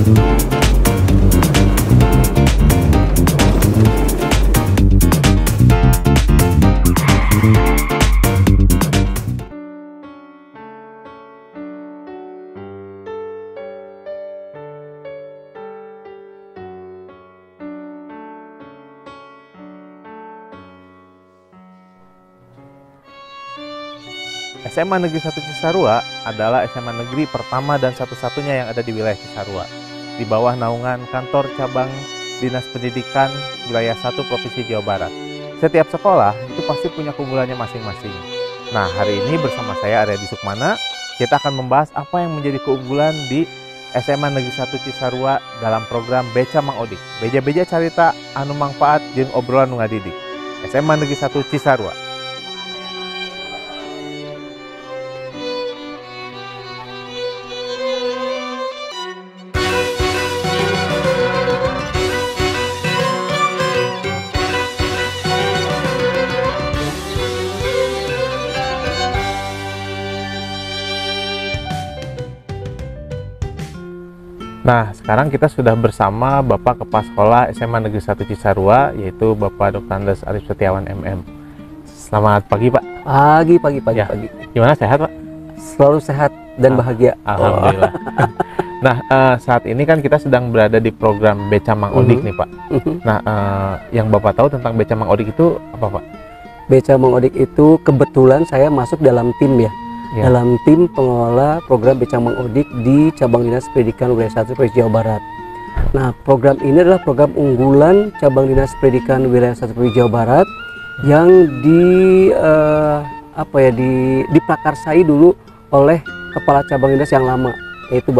SMA Negeri 1 Cisarua adalah SMA negeri pertama dan satu-satunya yang ada di wilayah Cisarua, di bawah naungan Kantor Cabang Dinas Pendidikan Wilayah 1 Provinsi Jawa Barat. Setiap sekolah itu pasti punya keunggulannya masing-masing. Nah, hari ini bersama saya Aryadi Sukmana, kita akan membahas apa yang menjadi keunggulan di SMA Negeri 1 Cisarua dalam program Beca Mang Odik. Beja-beja carita anu manfaat jeung obrolan nu ngadidik. SMA Negeri 1 Cisarua. Nah, sekarang kita sudah bersama Bapak Kepala Sekolah SMA Negeri 1 Cisarua, yaitu Bapak Dr. Andes Arif Setiawan MM. Selamat pagi, Pak. Pagi. Gimana, sehat, Pak? Selalu sehat dan bahagia. Alhamdulillah. Nah, saat ini kan kita sedang berada di program Beca Mang Odik nih, Pak. Nah, yang Bapak tahu tentang Beca Mang Odik itu apa, Pak? Beca Mang Odik itu kebetulan saya masuk dalam tim ya. Dalam tim pengelola program Beca Mang Odik di Cabang Dinas Pendidikan Wilayah 1 Provinsi Jawa Barat. Nah, program ini adalah program unggulan Cabang Dinas Pendidikan Wilayah 1 Provinsi Jawa Barat yang diprakarsai dulu oleh Kepala Cabang Dinas yang lama, yaitu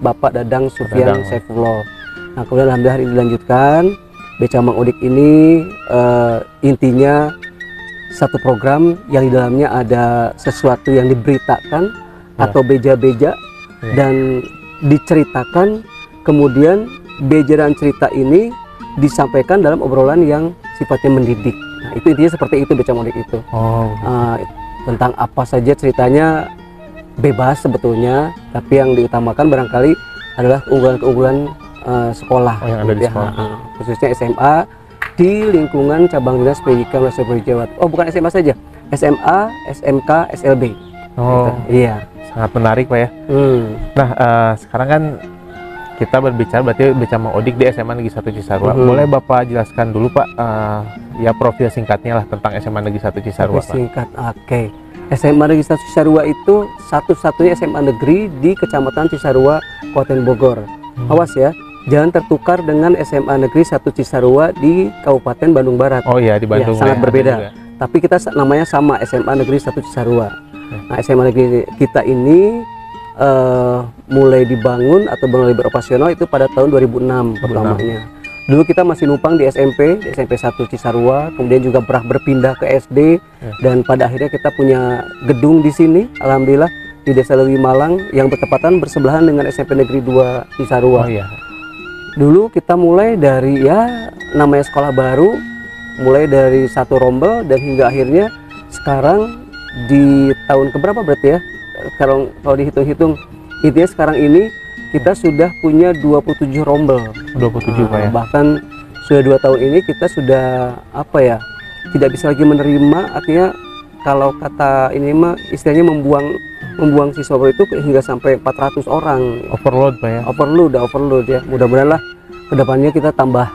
Bapak Dadang Sufyan Saifullah. Nah, kemudian alhamdulillah hari ini dilanjutkan. Beca Mang Odik ini intinya satu program yang di dalamnya ada sesuatu yang diberitakan atau beja-beja dan diceritakan, kemudian beja dan cerita ini disampaikan dalam obrolan yang sifatnya mendidik. Nah, itu intinya seperti itu Beca Mang Odik itu. Tentang apa saja ceritanya bebas sebetulnya, tapi yang diutamakan barangkali adalah keunggulan-keunggulan sekolah yang ada di sekolah, khususnya SMA di lingkungan Cabang Dinas Pendidikan Wilayah 1 Provinsi Jawa Barat. Oh, bukan SMA saja, SMA, SMK, SLB. Oh, gitu. Iya. Sangat menarik, Pak ya. Nah, sekarang kan kita berbicara berarti Beca Mang Odik di SMA Negeri 1 Cisarua. Boleh Bapak jelaskan dulu, Pak, ya profil singkatnya lah tentang SMA Negeri 1 Cisarua. Singkat, oke. SMA Negeri 1 Cisarua itu satu-satunya SMA negeri di Kecamatan Cisarua, Kabupaten Bogor. Awas ya, jangan tertukar dengan SMA Negeri 1 Cisarua di Kabupaten Bandung Barat. Oh iya, di Bandung. Ya, sangat berbeda. Tapi kita namanya sama, SMA Negeri 1 Cisarua. Nah, SMA negeri kita ini mulai dibangun atau mulai beroperasional itu pada tahun 2006 pertamanya. Dulu kita masih numpang di SMP 1 Cisarua, kemudian juga berpindah ke SD, dan pada akhirnya kita punya gedung di sini, alhamdulillah, di Desa Lewi Malang yang bertepatan bersebelahan dengan SMP Negeri 2 Cisarua. Oh iya. Dulu kita mulai dari ya namanya sekolah baru, mulai dari satu rombel dan hingga akhirnya sekarang di tahun keberapa berarti ya? Kalau dihitung-hitung, intinya sekarang ini kita sudah punya 27 rombel. 27 Pak ya? Bahkan sudah 2 tahun ini kita sudah tidak bisa lagi menerima, artinya kalau kata ini mah istilahnya membuang siswa itu hingga sampai 400 orang. Overload Pak ya? Overload ya. Mudah-mudahan lah kedepannya kita tambah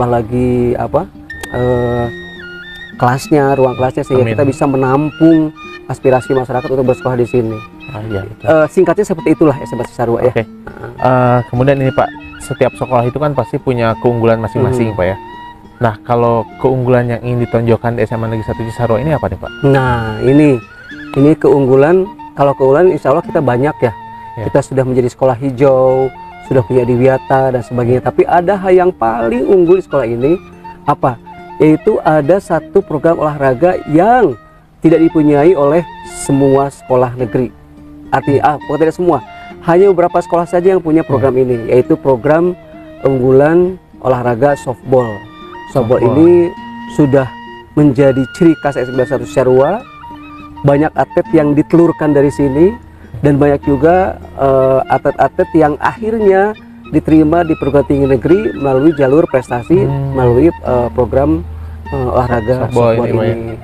lagi kelasnya, ruang kelasnya, sehingga kita bisa menampung aspirasi masyarakat untuk bersekolah di sini. Singkatnya seperti itulah SMA Cisarua ya. Kemudian ini Pak, setiap sekolah itu kan pasti punya keunggulan masing-masing Pak ya. Nah, kalau keunggulan yang ingin ditonjolkan di SMA Negeri 1 Cisarua ini apa nih Pak? Nah, ini keunggulan. Kalau keunggulan insya Allah kita banyak ya. Kita sudah menjadi sekolah hijau, sudah punya Diwiata dan sebagainya. Tapi ada hal yang paling unggul di sekolah ini apa? Yaitu ada satu program olahraga yang tidak dipunyai oleh semua sekolah negeri. Artinya, bukan tidak semua, hanya beberapa sekolah saja yang punya program ini, yaitu program unggulan olahraga softball. Softball ini sudah menjadi ciri khas SMA 1 Cisarua. Banyak atlet yang ditelurkan dari sini, dan banyak juga atlet-atlet yang akhirnya diterima di perguruan tinggi negeri melalui jalur prestasi, melalui program olahraga softball ini.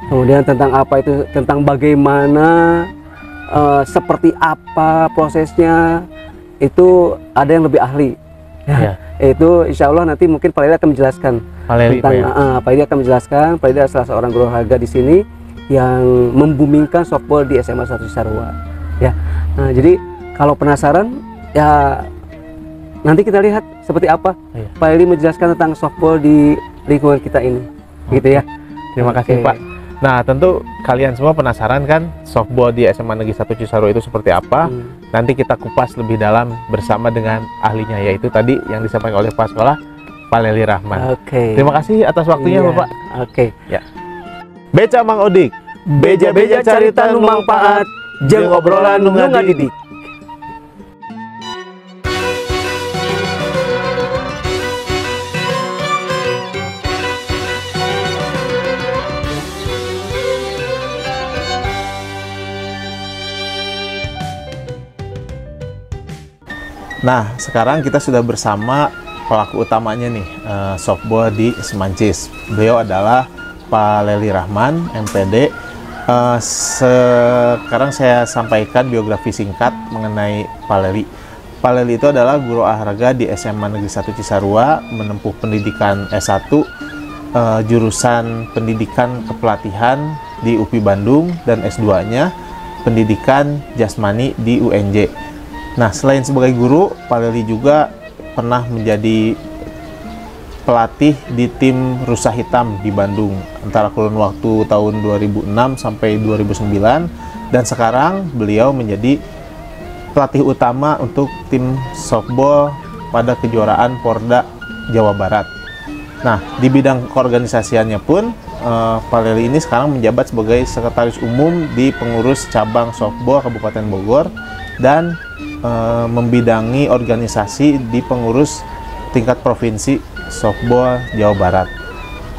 Kemudian tentang apa itu, tentang bagaimana, seperti apa prosesnya, itu ada yang lebih ahli. Itu insya Allah nanti mungkin Pak Leli akan menjelaskan tentang Pak Leli akan menjelaskan. Pak Leli adalah salah seorang guru olahraga di sini yang membumingkan softball di SMA 1 Cisarua. Ya, nah, jadi kalau penasaran ya nanti kita lihat seperti apa Pak Leli menjelaskan tentang softball di lingkungan kita ini, gitu ya. Terima kasih Pak. Nah, tentu kalian semua penasaran kan softball di SMA Negeri 1 Cisarua itu seperti apa? Nanti kita kupas lebih dalam bersama dengan ahlinya, yaitu tadi yang disampaikan oleh Pak Sekolah, Pak Leli Rahman. Terima kasih atas waktunya Bapak. Ya. Beca Mang Odik, beja-beja carita nu mangpaat, jeung obrolan nu ngadidik. Nah, sekarang kita sudah bersama pelaku utamanya nih, softball di Semancis. Beliau adalah Pak Leli Rahman, MPD. Sekarang saya sampaikan biografi singkat mengenai Pak Leli. Pak Leli itu adalah guru olahraga di SMA Negeri 1 Cisarua, menempuh pendidikan S1, jurusan pendidikan kepelatihan di UPI Bandung, dan S2-nya pendidikan jasmani di UNJ. Nah, selain sebagai guru, Pak Leli juga pernah menjadi pelatih di tim Rusa Hitam di Bandung antara kurun waktu tahun 2006 sampai 2009, dan sekarang beliau menjadi pelatih utama untuk tim softball pada kejuaraan Porda Jawa Barat. Nah, di bidang keorganisasiannya pun Pak Leli ini sekarang menjabat sebagai sekretaris umum di pengurus cabang softball Kabupaten Bogor dan membidangi organisasi di pengurus tingkat provinsi softball Jawa Barat.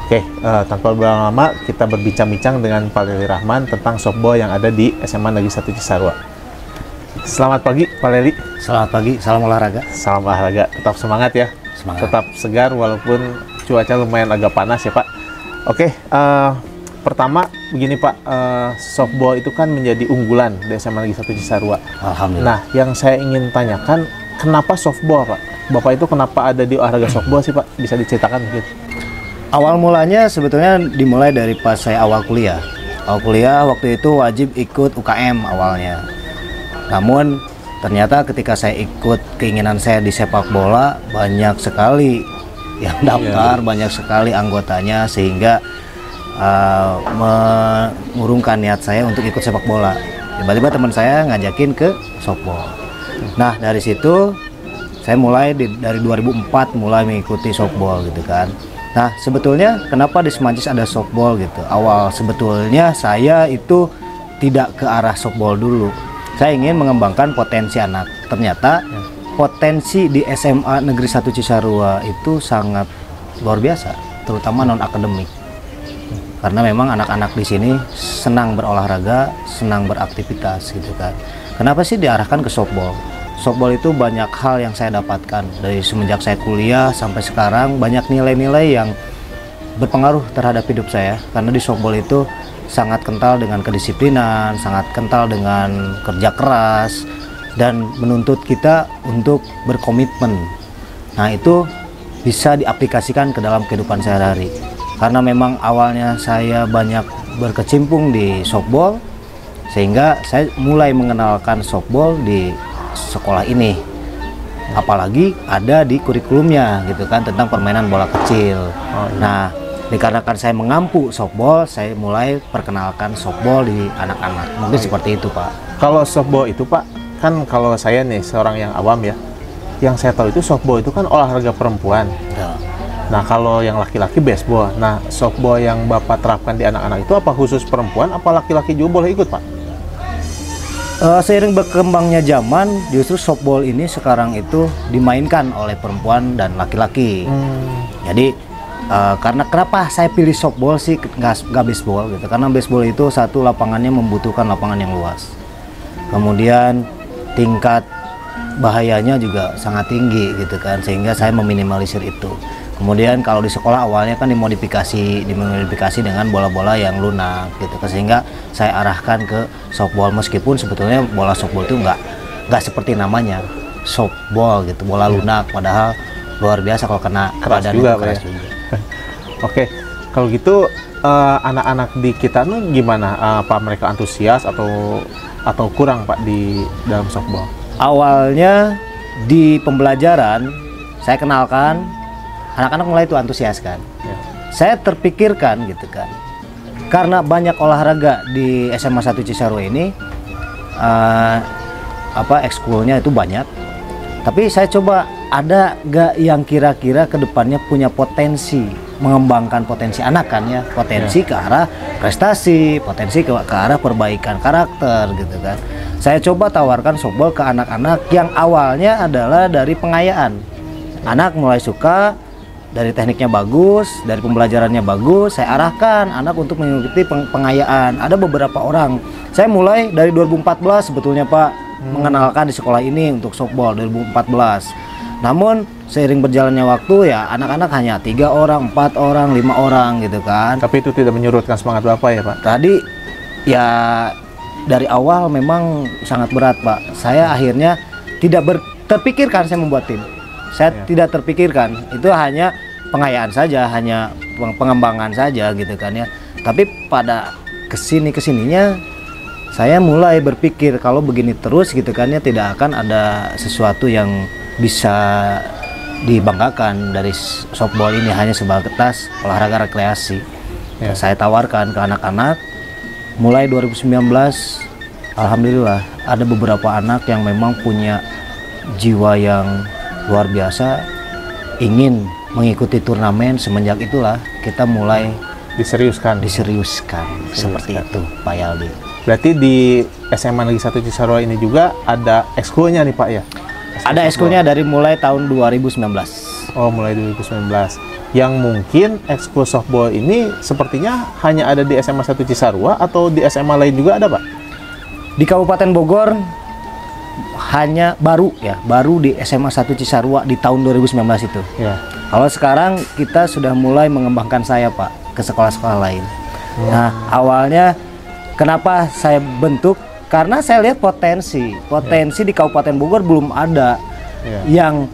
Oke, tanpa berlama-lama kita berbincang-bincang dengan Pak Leli Rahman tentang softball yang ada di SMA Negeri 1 Cisarua. Selamat pagi Pak Leli. Selamat pagi, salam olahraga. Salam olahraga, tetap semangat ya. Semangat. Tetap segar walaupun cuaca lumayan agak panas ya Pak. Oke, pertama begini Pak, softball itu kan menjadi unggulan di SMA Negeri 1 Cisarua. Alhamdulillah. Nah, yang saya ingin tanyakan, kenapa softball Pak? Bapak itu kenapa ada di olahraga softball sih Pak? Bisa diceritakan mungkin? Awal mulanya sebetulnya dimulai dari pas saya awal kuliah. Awal kuliah waktu itu wajib ikut UKM awalnya. Namun ternyata ketika saya ikut, keinginan saya di sepak bola banyak sekali yang daftar, banyak sekali anggotanya, sehingga mengurungkan niat saya untuk ikut sepak bola. Tiba-tiba teman saya ngajakin ke softball. Nah, dari situ saya mulai dari 2004 mulai mengikuti softball gitu kan. Nah, sebetulnya kenapa di Semancis ada softball gitu? Awal sebetulnya saya itu tidak ke arah softball dulu. Saya ingin mengembangkan potensi anak. Ternyata potensi di SMA Negeri 1 Cisarua itu sangat luar biasa, terutama non akademik. Karena memang anak-anak di sini senang berolahraga, senang beraktivitas gitu kan. Kenapa sih diarahkan ke softball? Softball itu banyak hal yang saya dapatkan dari semenjak saya kuliah sampai sekarang, banyak nilai-nilai yang berpengaruh terhadap hidup saya. Karena di softball itu sangat kental dengan kedisiplinan, sangat kental dengan kerja keras, dan menuntut kita untuk berkomitmen. Nah, itu bisa diaplikasikan ke dalam kehidupan sehari-hari. Karena memang awalnya saya banyak berkecimpung di softball, sehingga saya mulai mengenalkan softball di sekolah ini. Apalagi ada di kurikulumnya gitu kan, tentang permainan bola kecil. Nah, dikarenakan saya mengampu softball, saya mulai perkenalkan softball di anak-anak. Mungkin seperti itu Pak. Kalau softball itu Pak, kan kalau saya nih seorang yang awam ya, yang saya tahu itu softball itu kan olahraga perempuan. Nah, kalau yang laki-laki baseball. Nah, softball yang Bapak terapkan di anak-anak itu apa khusus perempuan, apa laki-laki juga boleh ikut Pak? Seiring berkembangnya zaman, justru softball ini sekarang itu dimainkan oleh perempuan dan laki-laki. Jadi karena kenapa saya pilih softball sih, nggak baseball gitu? Karena baseball itu satu, lapangannya membutuhkan lapangan yang luas. Kemudian tingkat bahayanya juga sangat tinggi gitu kan, sehingga saya meminimalisir itu. Kemudian kalau di sekolah awalnya kan dimodifikasi dengan bola-bola yang lunak gitu kan, sehingga saya arahkan ke softball, meskipun sebetulnya bola softball itu nggak seperti namanya softball gitu, bola lunak, padahal luar biasa kalau kena Keras badan juga, itu keras Pak, ya? juga. Oke, kalau gitu anak-anak di kita tuh gimana? Apa mereka antusias atau kurang Pak di dalam softball? Awalnya di pembelajaran saya kenalkan, anak-anak mulai itu antusias kan. Ya. Saya terpikirkan gitu kan, karena banyak olahraga di SMA 1 Cisarua ini, ekskulnya itu banyak. Tapi saya coba, ada gak yang kira-kira kedepannya punya potensi, mengembangkan potensi anak kan ya, potensi ke arah prestasi, potensi ke arah perbaikan karakter gitu kan. Saya coba tawarkan softball ke anak-anak yang awalnya adalah dari pengayaan. Anak mulai suka, dari tekniknya bagus, dari pembelajarannya bagus, saya arahkan anak untuk mengikuti pengayaan. Ada beberapa orang, saya mulai dari 2014 sebetulnya Pak, mengenalkan di sekolah ini untuk softball 2014. Namun seiring berjalannya waktu ya, anak-anak hanya 3 orang, 4 orang, 5 orang gitu kan. Tapi itu tidak menyurutkan semangat Bapak ya Pak? Tadi ya dari awal memang sangat berat Pak. Saya akhirnya tidak terpikirkan saya membuat tim. Saya tidak terpikirkan, itu hanya pengayaan saja, hanya pengembangan saja gitu kan ya. Tapi pada kesininya saya mulai berpikir kalau begini terus gitu kan ya, tidak akan ada sesuatu yang bisa dibanggakan dari softball ini, hanya sebatas olahraga rekreasi. Ya. Saya tawarkan ke anak-anak mulai 2019. Alhamdulillah ada beberapa anak yang memang punya jiwa yang luar biasa, ingin mengikuti turnamen. Semenjak itulah kita mulai diseriuskan seperti itu Pak Yaldi. Berarti di SMA Negeri 1 Cisarua ini juga ada ekskulnya nih Pak ya? Ada ekskulnya dari mulai tahun 2019. Oh, mulai 2019. Yang mungkin ekskul softball ini sepertinya hanya ada di SMA 1 Cisarua atau di SMA lain juga ada Pak? Di Kabupaten Bogor hanya baru di SMA 1 Cisarua di tahun 2019 itu. Ya. Kalau sekarang kita sudah mulai mengembangkan saya Pak ke sekolah-sekolah lain. Nah, awalnya kenapa saya bentuk? Karena saya lihat potensi di Kabupaten Bogor belum ada yang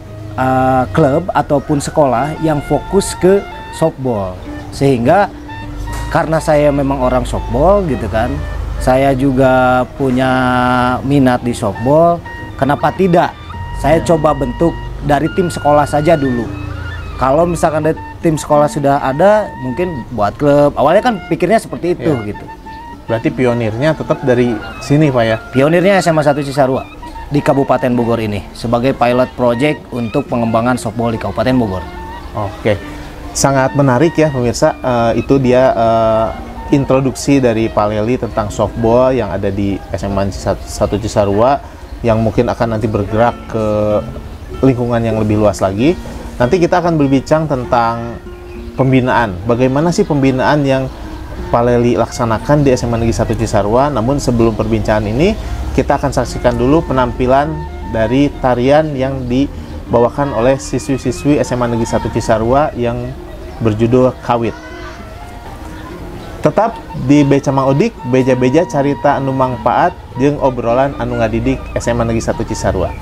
klub ataupun sekolah yang fokus ke softball. Sehingga karena saya memang orang softball gitu kan, saya juga punya minat di softball. Kenapa tidak? Saya coba bentuk dari tim sekolah saja dulu. Kalau misalkan dari tim sekolah sudah ada, mungkin buat klub. Awalnya kan pikirnya seperti itu gitu. Berarti pionirnya tetap dari sini Pak ya? Pionirnya SMA 1 Cisarua di Kabupaten Bogor ini sebagai pilot project untuk pengembangan softball di Kabupaten Bogor. Oke, sangat menarik ya pemirsa. Itu dia introduksi dari Pak Lely tentang softball yang ada di SMA 1 Cisarua, yang mungkin akan nanti bergerak ke lingkungan yang lebih luas lagi. Nanti kita akan berbincang tentang pembinaan. Bagaimana sih pembinaan yang Pak Lely laksanakan di SMA Negeri 1 Cisarua. Namun sebelum perbincangan ini, kita akan saksikan dulu penampilan dari tarian yang dibawakan oleh siswi-siswi SMA Negeri 1 Cisarua yang berjudul Kawit. Tetap di Beca Mang Odik, beja-beja carita anu mangpaat jeung obrolan anu ngadidik SMA Negeri 1 Cisarua.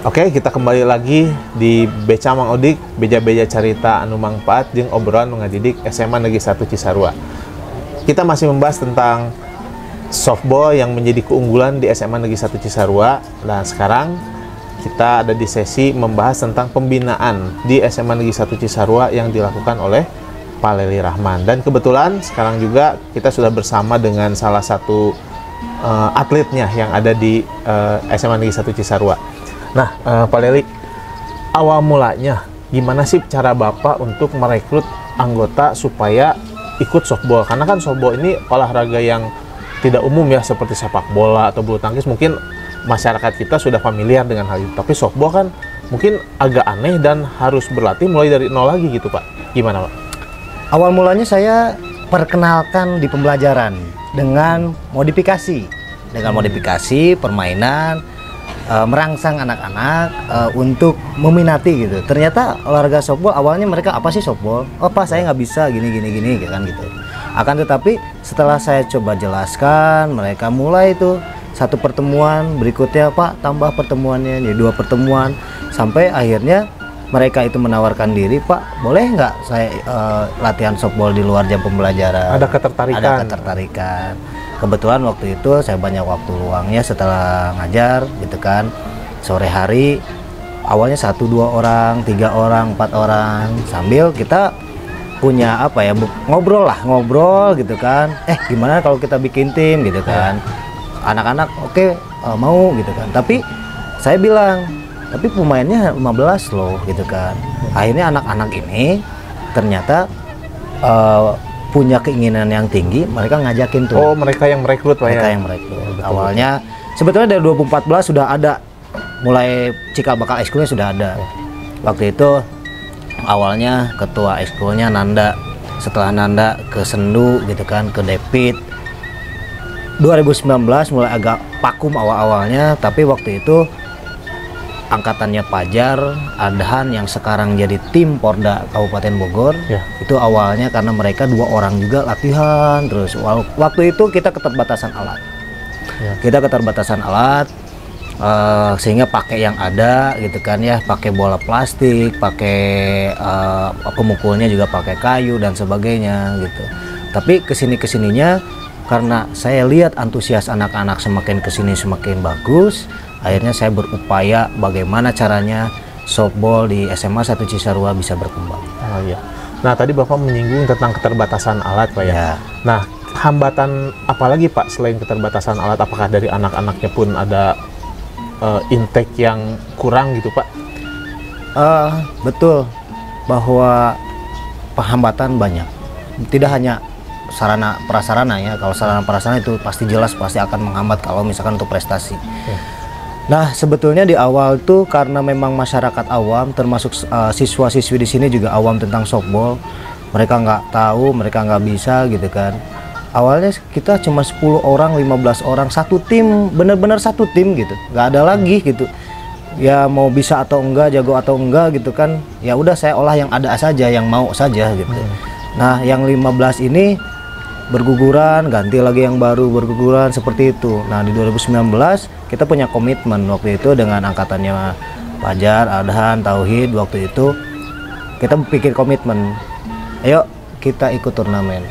Oke, kita kembali lagi di Beca Mang Odik, beja-beja carita anu mangfaat jeung obrolan ngadidik SMA Negeri 1 Cisarua. Kita masih membahas tentang softball yang menjadi keunggulan di SMA Negeri 1 Cisarua. Dan sekarang kita ada di sesi membahas tentang pembinaan di SMA Negeri 1 Cisarua yang dilakukan oleh Pak Lely Rahman. Dan kebetulan sekarang juga kita sudah bersama dengan salah satu atletnya yang ada di SMA Negeri 1 Cisarua. Nah, Pak Lely, awal mulanya gimana sih cara Bapak untuk merekrut anggota supaya ikut softball? Karena kan softball ini olahraga yang tidak umum ya, seperti sepak bola atau bulu tangkis. Mungkin masyarakat kita sudah familiar dengan hal itu, tapi softball kan mungkin agak aneh dan harus berlatih mulai dari nol lagi gitu, Pak. Gimana, Pak? Awal mulanya saya perkenalkan di pembelajaran dengan modifikasi, permainan, merangsang anak-anak untuk meminati gitu. Ternyata olahraga softball awalnya mereka apa sih softball? Oh Pak, saya nggak bisa gini kan gitu. Akan tetapi setelah saya coba jelaskan, mereka mulai itu satu pertemuan, berikutnya Pak tambah pertemuannya jadi 2 pertemuan, sampai akhirnya mereka itu menawarkan diri, Pak boleh nggak saya latihan softball di luar jam pembelajaran? Ada ketertarikan. Ada ketertarikan. Kebetulan waktu itu saya banyak waktu luangnya setelah ngajar gitu kan, sore hari awalnya 1-2 orang, 3 orang, 4 orang, sambil kita punya apa ya, ngobrol gitu kan, gimana kalau kita bikin tim gitu kan. Anak-anak oke, mau gitu kan, tapi saya bilang tapi pemainnya 15 loh gitu kan. Akhirnya anak-anak ini ternyata punya keinginan yang tinggi, mereka ngajakin tuh. Oh, mereka yang merekrut, Pak, mereka ya? yang merekrut. Betul. Awalnya sebetulnya dari 2014 sudah ada, mulai cikal bakal ekskulnya sudah ada. Waktu itu awalnya ketua ekskulnya Nanda, setelah Nanda ke Sendu gitu kan, ke Depit. 2019 mulai agak vakum awal-awalnya, tapi waktu itu angkatannya Pajar, Adhan yang sekarang jadi tim Porda Kabupaten Bogor, itu awalnya karena mereka 2 orang juga latihan terus. Waktu itu kita keterbatasan alat, sehingga pakai yang ada gitu kan ya, pakai bola plastik, pakai pemukulnya juga pakai kayu dan sebagainya gitu. Tapi kesininya karena saya lihat antusias anak-anak semakin kesini semakin bagus. Akhirnya saya berupaya bagaimana caranya softball di SMA 1 Cisarua bisa berkembang. Oh iya. Nah, tadi Bapak menyinggung tentang keterbatasan alat, Pak, ya. Nah, hambatan apa lagi, Pak, selain keterbatasan alat? Apakah dari anak-anaknya pun ada intake yang kurang gitu, Pak? Betul, bahwa hambatan banyak. Tidak hanya sarana prasarana ya. Kalau sarana prasarana itu pasti akan menghambat kalau misalkan untuk prestasi. Nah, sebetulnya di awal tuh karena memang masyarakat awam, termasuk siswa-siswi di sini juga awam tentang softball. Mereka nggak tahu, mereka nggak bisa gitu kan. Awalnya kita cuma 10 orang, 15 orang, satu tim, bener-bener satu tim gitu. Nggak ada lagi gitu. Ya mau bisa atau enggak, jago atau enggak gitu kan. Ya udah saya olah yang ada saja, yang mau saja gitu. Nah, yang 15 ini berguguran, ganti lagi yang baru, berguguran seperti itu. Nah, di 2019 kita punya komitmen waktu itu dengan angkatannya Pajar, Adhan, Tauhid. Waktu itu kita bikin komitmen, ayo kita ikut turnamen.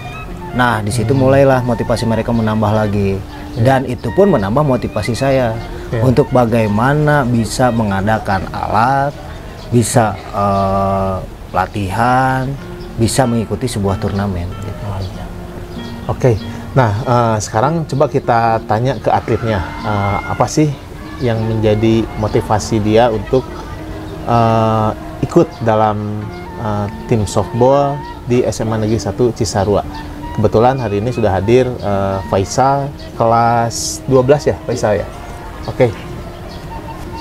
Nah, di situ mulailah motivasi mereka menambah lagi, dan itu pun menambah motivasi saya untuk bagaimana bisa mengadakan alat, bisa latihan, bisa mengikuti sebuah turnamen. Oke, nah sekarang coba kita tanya ke atletnya, apa sih yang menjadi motivasi dia untuk ikut dalam tim softball di SMA Negeri 1 Cisarua. Kebetulan hari ini sudah hadir Faisal, kelas 12 ya, Faisal ya. Oke.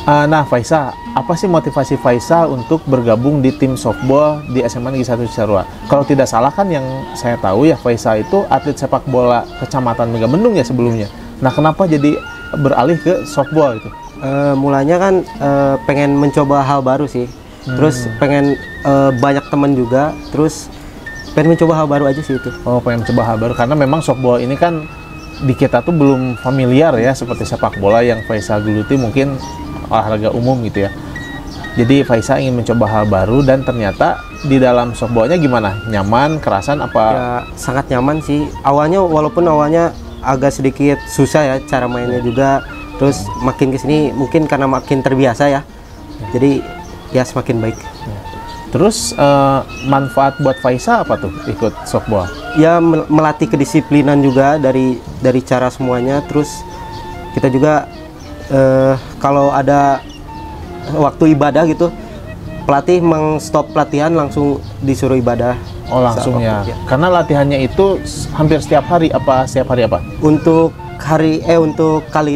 Nah, Faisal, apa sih motivasi Faisal untuk bergabung di tim softball di SMA Negeri 1 Cisarua? Kalau tidak salah kan yang saya tahu ya, Faisal itu atlet sepak bola Kecamatan Megabendung ya sebelumnya. Nah, kenapa jadi beralih ke softball itu? Mulanya kan pengen mencoba hal baru sih. Terus pengen banyak teman juga, terus pengen mencoba hal baru aja sih itu. Oh, pengen coba hal baru karena memang softball ini kan di kita tuh belum familiar ya seperti sepak bola yang Faisal geluti. Mungkin olahraga umum gitu ya. Jadi Faisa ingin mencoba hal baru dan ternyata di dalam softballnya gimana? Nyaman, kerasan apa? Ya sangat nyaman sih. Awalnya walaupun awalnya agak sedikit susah ya cara mainnya juga. Terus makin kesini mungkin karena makin terbiasa ya. Jadi ya semakin baik. Terus manfaat buat Faisa apa tuh ikut softball? Ya melatih kedisiplinan juga dari cara semuanya. Terus kita juga kalau ada waktu ibadah gitu, pelatih mengstop pelatihan langsung disuruh ibadah. Oh langsung ya. Karena latihannya itu hampir setiap hari apa Untuk kali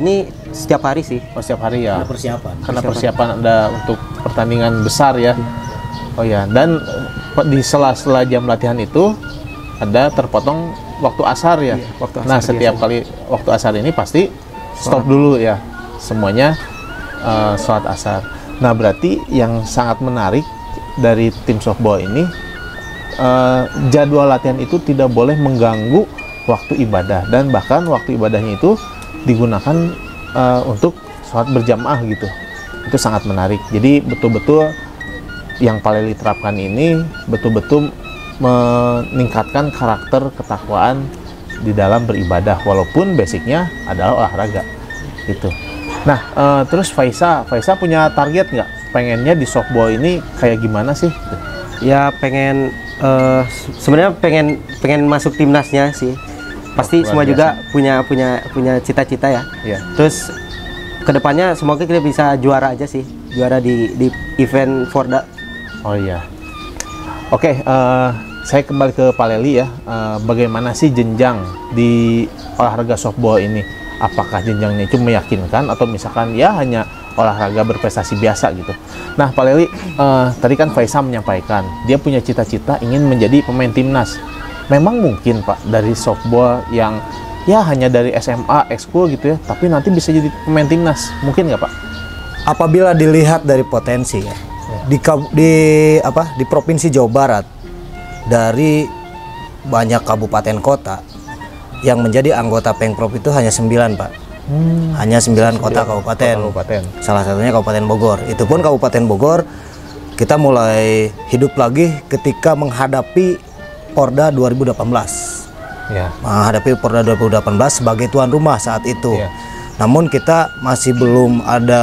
ini setiap hari sih. Oh setiap hari ya. Karena Persiapan ada untuk pertandingan besar ya. Oh ya, dan di sela-sela jam latihan itu ada terpotong waktu asar ya. Iya, waktu asar nah setiap kali waktu asar ini pasti stop dulu ya semuanya sholat asar. Nah berarti yang sangat menarik dari tim softball ini jadwal latihan itu tidak boleh mengganggu waktu ibadah, dan bahkan waktu ibadahnya itu digunakan untuk sholat berjamaah gitu. Itu sangat menarik. Jadi betul-betul yang Paleli terapkan ini betul-betul meningkatkan karakter ketakwaan di dalam beribadah, walaupun basicnya adalah olahraga gitu. Nah terus Faisa punya target nggak? Pengennya di softball ini kayak gimana sih? Ya pengen sebenarnya pengen masuk timnasnya sih. Pasti semua juga punya cita-cita ya. Iya. Terus kedepannya semoga kita bisa juara aja sih, juara di event Forda. Oh iya. Oke, saya kembali ke Paleli ya. Bagaimana sih jenjang di olahraga softball ini? Apakah jenjangnya itu meyakinkan atau misalkan ya hanya olahraga berprestasi biasa gitu? Nah, Paleli, tadi kan Faisa menyampaikan dia punya cita-cita ingin menjadi pemain timnas. Memang mungkin Pak dari softball yang ya hanya dari SMA, ekskul gitu ya, tapi nanti bisa jadi pemain timnas, mungkin nggak Pak? Apabila dilihat dari potensi ya, di Provinsi Jawa Barat, dari banyak kabupaten kota yang menjadi anggota Pengprov itu hanya 9 Pak. Hanya 9 kota kabupaten. Salah satunya Kabupaten Bogor. Itu pun Kabupaten Bogor kita mulai hidup lagi ketika menghadapi Porda 2018. Ya. Menghadapi Porda 2018 sebagai tuan rumah saat itu. Ya. Namun kita masih belum ada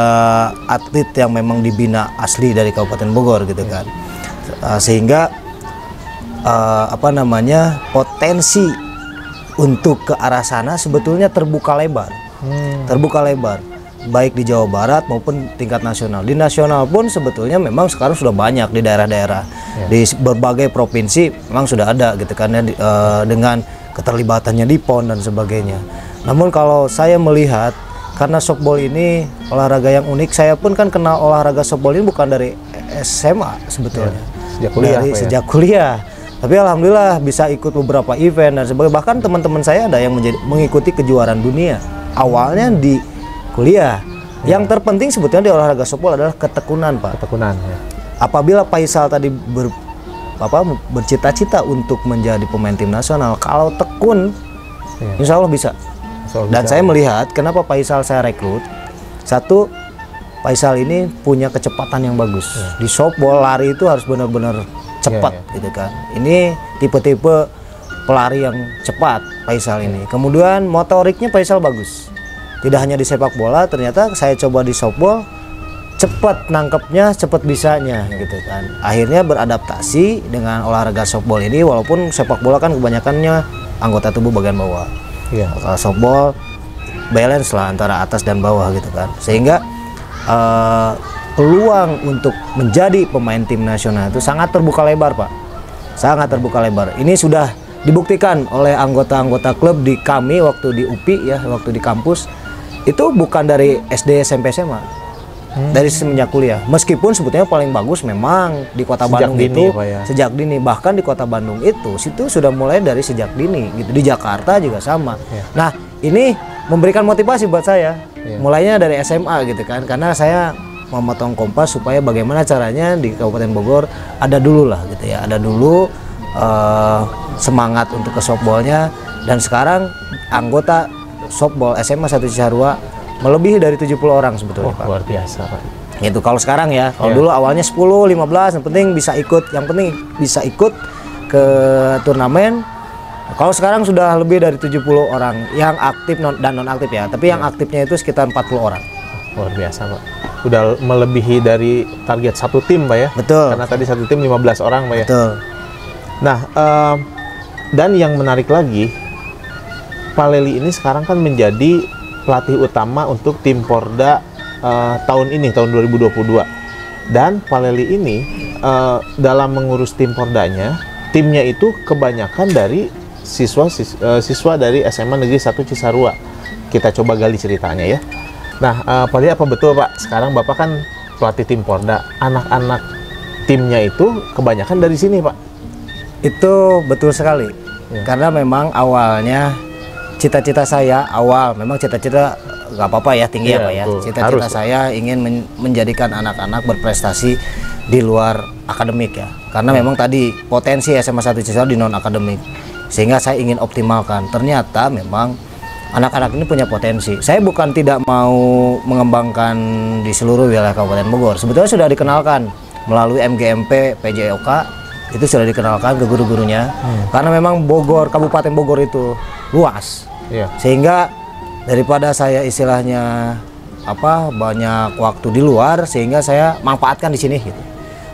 atlet yang memang dibina asli dari Kabupaten Bogor gitu kan. Sehingga potensi untuk ke arah sana sebetulnya terbuka lebar. Terbuka lebar baik di Jawa Barat maupun tingkat nasional. Di nasional pun sebetulnya memang sekarang sudah banyak di daerah-daerah. Di berbagai provinsi memang sudah ada gitu kan ya, dengan keterlibatannya di PON dan sebagainya. Namun kalau saya melihat, karena softball ini olahraga yang unik, saya pun kan kenal olahraga softball ini bukan dari SMA sebetulnya. Sejak kuliah, sejak kuliah. Tapi alhamdulillah bisa ikut beberapa event dan sebagainya. Bahkan teman-teman saya ada yang mengikuti kejuaraan dunia. Awalnya di kuliah. Yang terpenting sebetulnya di olahraga softball adalah ketekunan, Pak. Ketekunan. Ya. Apabila Faisal tadi bercita-cita untuk menjadi pemain tim nasional, kalau tekun, insya Allah bisa. Dan saya melihat kenapa Faisal saya rekrut. Satu, Faisal ini punya kecepatan yang bagus. Di softball lari itu harus benar-benar cepat gitu kan. Ini tipe-tipe pelari yang cepat Faisal ini. Kemudian motoriknya Faisal bagus. Tidak hanya di sepak bola, ternyata saya coba di softball, cepat nangkepnya, cepat bisanya gitu kan. Akhirnya beradaptasi dengan olahraga softball ini, walaupun sepak bola kan kebanyakannya anggota tubuh bagian bawah. Kalau softball balance lah antara atas dan bawah gitu kan. Sehingga peluang untuk menjadi pemain tim nasional itu sangat terbuka lebar, Pak. Sangat terbuka lebar. Ini sudah dibuktikan oleh anggota-anggota klub di kami waktu di UPI ya, waktu di kampus. Itu bukan dari SD, SMP, SMA. Dari semenjak kuliah. Meskipun sebetulnya paling bagus memang di Kota Bandung itu sejak dini. Bahkan di Kota Bandung itu situ sudah mulai dari sejak dini gitu. Di Jakarta juga sama. Nah, ini memberikan motivasi buat saya. Mulainya dari SMA gitu kan. Karena saya memotong Kompas supaya bagaimana caranya di Kabupaten Bogor ada dulu lah gitu ya. Ada dulu semangat untuk ke softballnya, dan sekarang anggota softball SMA 1 Cisarua melebihi dari 70 orang sebetulnya, Oh, Pak. luar biasa, Pak. Itu kalau sekarang ya. Kalau Iya. dulu awalnya 10, 15, yang penting bisa ikut ke turnamen. Kalau sekarang sudah lebih dari 70 orang yang aktif dan non aktif ya. Tapi yang aktifnya itu sekitar 40 orang. Luar biasa, Pak. Udah melebihi dari target satu tim, Pak ya. Betul. Karena tadi satu tim 15 orang, Pak ya. Betul. Nah, dan yang menarik lagi, Pak Leli ini sekarang kan menjadi pelatih utama untuk tim Porda tahun ini, tahun 2022. Dan Pak Leli ini dalam mengurus tim Pordanya, timnya itu kebanyakan dari siswa dari SMA Negeri 1 Cisarua. Kita coba gali ceritanya ya. Nah, Pak Leli, apa betul Pak, sekarang Bapak kan pelatih tim Porda, anak-anak timnya itu kebanyakan dari sini Pak? Itu betul sekali. Ya. Karena memang awalnya cita-cita saya memang cita-cita nggak apa-apa ya, tinggi Iya, ya Pak ya. betul. Cita-cita Harus, Pak. saya ingin menjadikan anak-anak berprestasi di luar akademik ya. Karena memang tadi potensi SMA 1 Cisarua di non akademik. Sehingga saya ingin optimalkan. Ternyata memang anak-anak ini punya potensi. Saya bukan tidak mau mengembangkan di seluruh wilayah Kabupaten Bogor. Sebetulnya sudah dikenalkan melalui MGMP PJOK, itu sudah dikenalkan ke guru-gurunya. Karena memang Bogor, Kabupaten Bogor itu luas. Iya. Sehingga daripada saya istilahnya banyak waktu di luar, sehingga saya manfaatkan di sini gitu.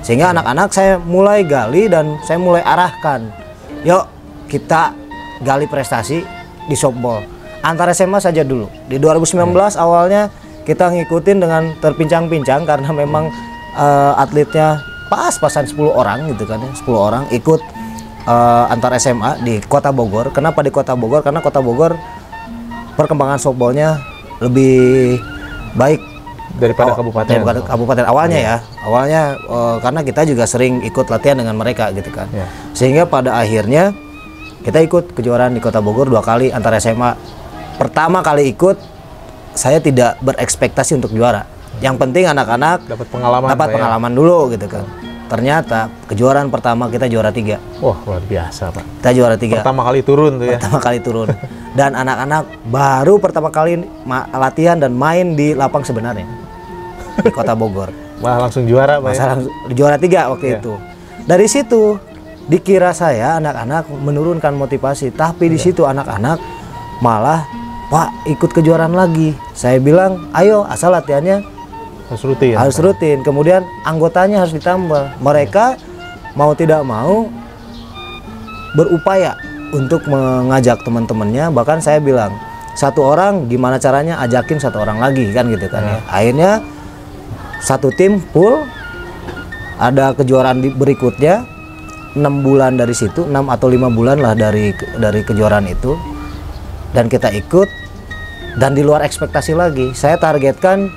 Sehingga anak-anak saya mulai gali dan saya mulai arahkan, yuk kita gali prestasi di softball antar SMA saja dulu. Di 2019 awalnya kita ngikutin dengan terpincang-pincang karena memang atletnya pas-pasan 10 orang gitu kan ya, 10 orang ikut antar SMA di Kota Bogor. Kenapa di Kota Bogor? Karena Kota Bogor perkembangan softballnya lebih baik Daripada kabupaten. daripada kabupaten awalnya ya. Awalnya karena kita juga sering ikut latihan dengan mereka gitu kan. Ya. Sehingga pada akhirnya kita ikut kejuaraan di Kota Bogor 2 kali antar SMA. Pertama kali ikut saya tidak berekspektasi untuk juara. Yang penting anak-anak Dapat pengalaman. dapat Pak, ya? pengalaman dulu gitu kan. Ternyata kejuaraan pertama kita juara 3. Wah, luar biasa Pak. Kita juara 3. Pertama kali turun tuh ya. Pertama kali turun. Dan anak-anak baru pertama kali latihan dan main di lapang sebenarnya di Kota Bogor. Wah, langsung juara Pak ya. Masalah juara 3 waktu Iya. itu. Dari situ dikira saya anak-anak menurunkan motivasi, tapi di situ anak-anak malah Pak ikut kejuaraan lagi. Saya bilang, ayo asal latihannya Harus rutin. harus Pak. rutin. Kemudian anggotanya harus ditambah. Mereka mau tidak mau berupaya untuk mengajak teman-temannya. Bahkan saya bilang, satu orang gimana caranya ajakin satu orang lagi kan gitu kan ya. Akhirnya satu tim full, ada kejuaraan berikutnya 6 bulan dari situ, 6 atau 5 bulan lah dari kejuaraan itu, dan kita ikut dan di luar ekspektasi lagi. Saya targetkan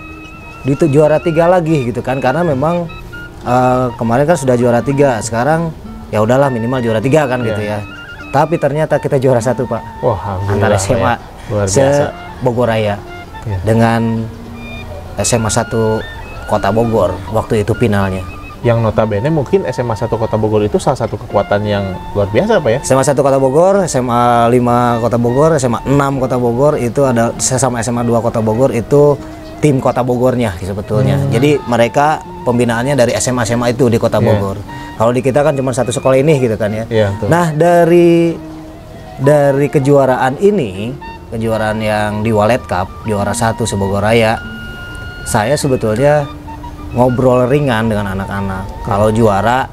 di juara 3 lagi gitu kan, karena memang kemarin kan sudah juara 3, sekarang ya udahlah minimal juara 3 kan gitu ya. Tapi ternyata kita juara 1 Pak, Wah, antara alhamdulillah, SMA Pak ya. Luar biasa. Bogor Raya Ya. dengan SMA 1 Kota Bogor waktu itu finalnya. Yang notabene mungkin SMA 1 Kota Bogor itu salah satu kekuatan yang luar biasa Pak ya. SMA 1 Kota Bogor, SMA 5 Kota Bogor, SMA 6 Kota Bogor itu ada, sama SMA 2 Kota Bogor itu tim Kota Bogornya sebetulnya. Jadi mereka pembinaannya dari SMA-SMA itu di Kota Bogor. Kalau di kita kan cuma satu sekolah ini gitu kan ya. Iya, betul. Nah, dari kejuaraan ini, kejuaraan yang di Walet Cup, juara 1 se-Bogor Raya, saya sebetulnya ngobrol ringan dengan anak-anak. Kalau juara,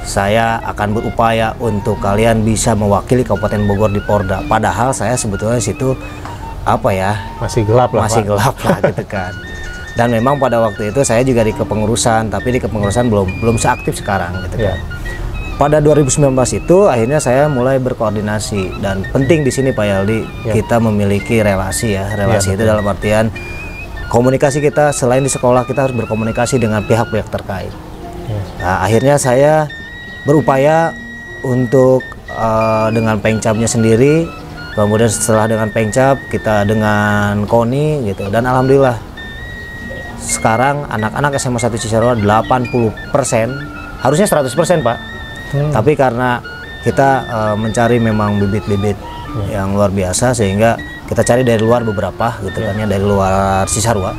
saya akan berupaya untuk kalian bisa mewakili Kabupaten Bogor di Porda. Padahal saya sebetulnya situ Masih gelap lah masih Pak. gelap lah gitu kan. Dan memang pada waktu itu saya juga di kepengurusan, tapi di kepengurusan belum seaktif sekarang gitu kan. Iya. Pada 2019 itu akhirnya saya mulai berkoordinasi, dan penting di sini Pak Yaldi, kita memiliki relasi ya. Relasi itu dalam artian komunikasi kita, selain di sekolah kita harus berkomunikasi dengan pihak-pihak terkait. Nah, akhirnya saya berupaya untuk dengan Pengcapnya sendiri, kemudian setelah dengan Pengcap kita dengan KONI gitu, dan alhamdulillah sekarang anak-anak SMA 1 Cisarua 80%, harusnya 100% Pak. Tapi karena kita mencari memang bibit-bibit yang luar biasa, sehingga kita cari dari luar beberapa gitu kan ya, dari luar Cisarua.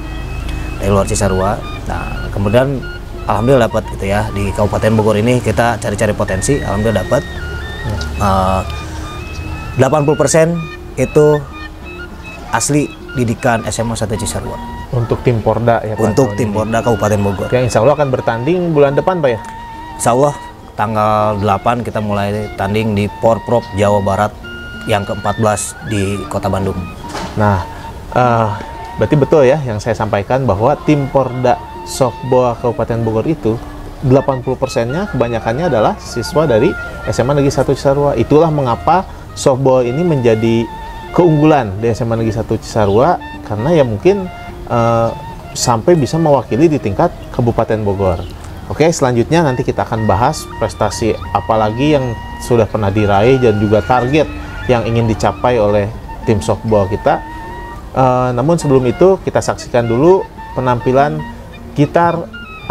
Nah, kemudian alhamdulillah dapat gitu ya, di Kabupaten Bogor ini kita cari-cari potensi, alhamdulillah dapat. 80% itu asli didikan SMA 1 Cisarua. Untuk tim Porda ya Pak? Untuk tim Porda Kabupaten Bogor. Yang insya Allah akan bertanding bulan depan Pak ya? Insya Allah tanggal 8 kita mulai tanding di Porprov Jawa Barat yang ke-14 di Kota Bandung. Nah, berarti betul ya yang saya sampaikan bahwa tim Porda Softball Kabupaten Bogor itu 80%-nya kebanyakannya adalah siswa dari SMA Negeri 1 Cisarua. Itulah mengapa softball ini menjadi keunggulan di SMA Negeri 1 Cisarua, karena ya mungkin sampai bisa mewakili di tingkat Kabupaten Bogor. Oke, selanjutnya nanti kita akan bahas prestasi apalagi yang sudah pernah diraih dan juga target yang ingin dicapai oleh tim softball kita. Namun sebelum itu kita saksikan dulu penampilan gitar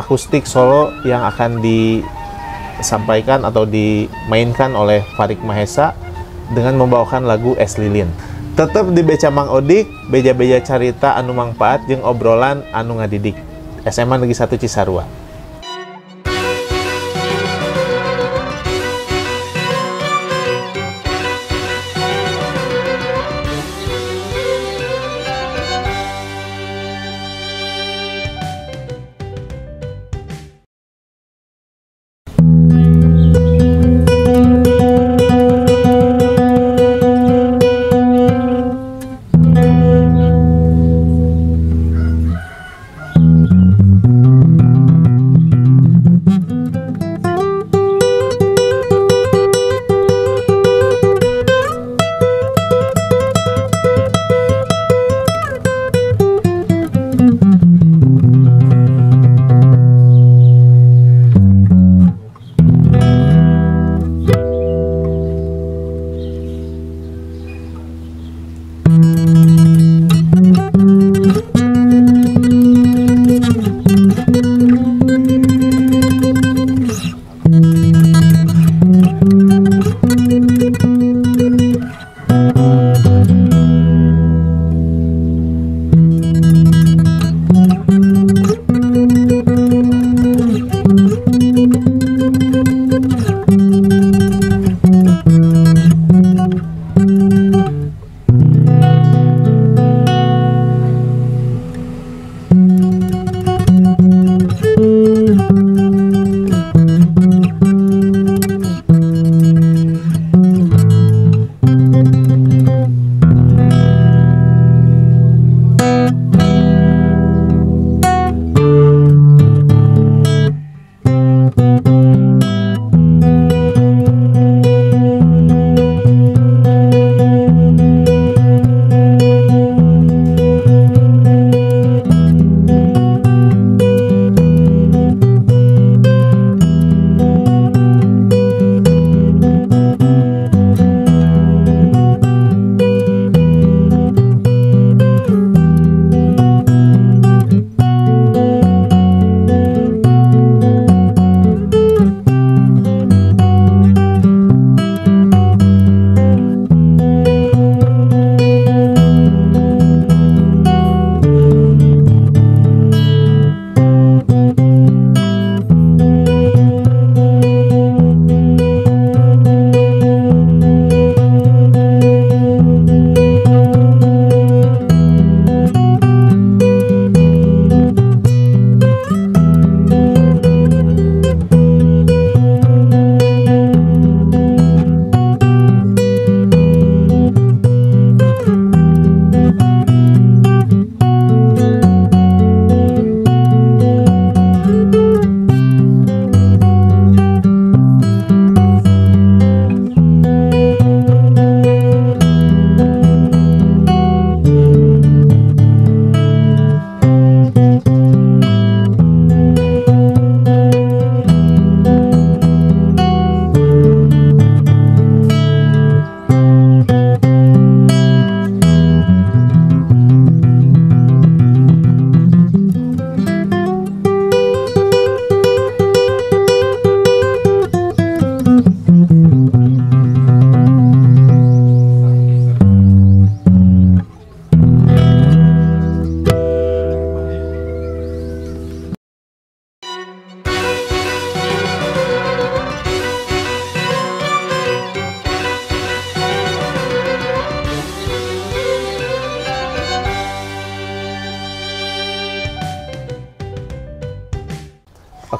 akustik solo yang akan disampaikan atau dimainkan oleh Farik Mahesa dengan membawakan lagu Es Lilin. Tetap di Beca Mang Odik, beja-beja carita anu mangpaat jeung obrolan anu ngadidik. SMA Negeri 1 Cisarua.